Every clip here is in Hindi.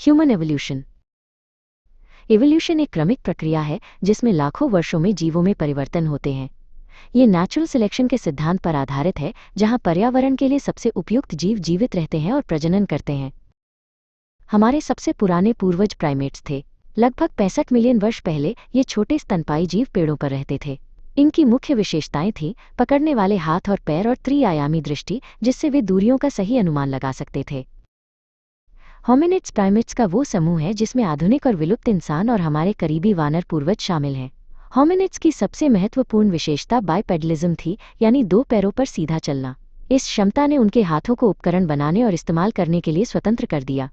Human evolution. एवोल्यूशन एक क्रमिक प्रक्रिया है जिसमें लाखों वर्षों में जीवों में परिवर्तन होते हैं। ये नेचुरल सिलेक्शन के सिद्धांत पर आधारित है, जहां पर्यावरण के लिए सबसे उपयुक्त जीव जीवित रहते हैं और प्रजनन करते हैं। हमारे सबसे पुराने पूर्वज प्राइमेट्स थे। लगभग 65 मिलियन वर्ष पहले ये छोटे स्तनपायी जीव पेड़ों पर रहते थे। इनकी मुख्य विशेषताएं थीं पकड़ने वाले हाथ और पैर और त्रिआयामी दृष्टि, जिससे वे दूरियों का सही अनुमान लगा सकते थे। होमिनिड्स प्राइमेट्स का वो समूह है जिसमें आधुनिक और विलुप्त इंसान और हमारे करीबी वानर पूर्वज शामिल हैं। होमिनिड्स की सबसे महत्वपूर्ण विशेषता बाइपेडलिज्म थी, यानी दो पैरों पर सीधा चलना। इस क्षमता ने उनके हाथों को उपकरण बनाने और इस्तेमाल करने के लिए स्वतंत्र कर दिया।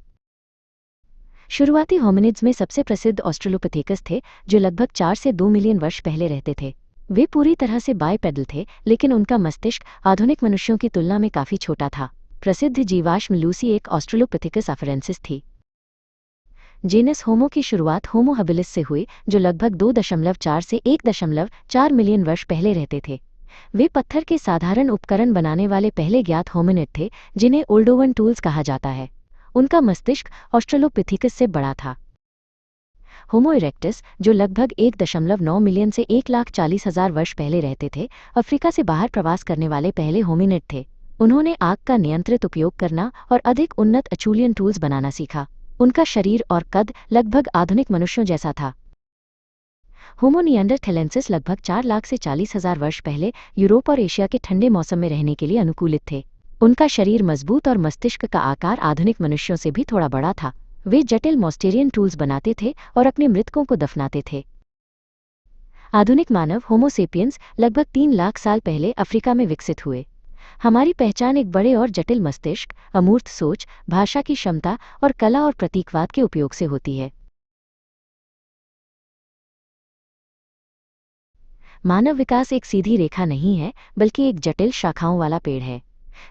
शुरुआती होमिनिड्स में सबसे प्रसिद्ध ऑस्ट्रेलोपिथेकस थे, जो लगभग 4 से 2 मिलियन वर्ष पहले रहते थे। वे पूरी तरह से बाइपेडल थे, लेकिन उनका मस्तिष्क आधुनिक मनुष्यों की तुलना में काफ़ी छोटा था। प्रसिद्ध जीवाश्म लूसी एक ऑस्ट्रेलोपिथेकस अफरेंसिस थी। जेनस होमो की शुरुआत होमो हबिलिस से हुई, जो लगभग 2.4 से 1.4 मिलियन वर्ष पहले रहते थे। वे पत्थर के साधारण उपकरण बनाने वाले पहले ज्ञात होमिनिड थे, जिन्हें ओल्डोवन टूल्स कहा जाता है। उनका मस्तिष्क ऑस्ट्रेलोपिथेकस से बड़ा था। होमो इरेक्टस, जो लगभग 1.9 मिलियन से 1,40,000 वर्ष पहले रहते थे, अफ्रीका से बाहर प्रवास करने वाले पहले होमिनिड थे। उन्होंने आग का नियंत्रित उपयोग करना और अधिक उन्नत अचूलियन टूल्स बनाना सीखा। उनका शरीर और कद लगभग आधुनिक मनुष्यों जैसा था। होमो निएंडरथैलेंसिस लगभग 4 लाख से 40,000 वर्ष पहले यूरोप और एशिया के ठंडे मौसम में रहने के लिए अनुकूलित थे। उनका शरीर मजबूत और मस्तिष्क का आकार आधुनिक मनुष्यों से भी थोड़ा बड़ा था। वे जटिल मॉस्टेरियन टूल्स बनाते थे और अपने मृतकों को दफनाते थे। आधुनिक मानव होमो सेपियंस लगभग 3 लाख साल पहले अफ्रीका में विकसित हुए। हमारी पहचान एक बड़े और जटिल मस्तिष्क, अमूर्त सोच, भाषा की क्षमता और कला और प्रतीकवाद के उपयोग से होती है। मानव विकास एक सीधी रेखा नहीं है, बल्कि एक जटिल शाखाओं वाला पेड़ है।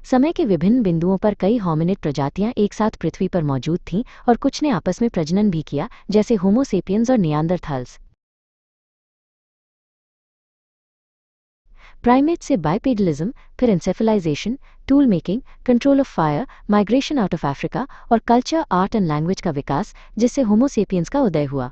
समय के विभिन्न बिंदुओं पर कई होमिनिड प्रजातियां एक साथ पृथ्वी पर मौजूद थीं और कुछ ने आपस में प्रजनन भी किया, जैसे होमो सेपियंस और नियांदरथाल्स। प्राइमेट से बाइपेडलिज्म, फिर encephalisation, tool making, control of fire, migration out of Africa और कल्चर, आर्ट एंड लैंग्वेज का विकास, जिससे होमो सेपियंस का उदय हुआ।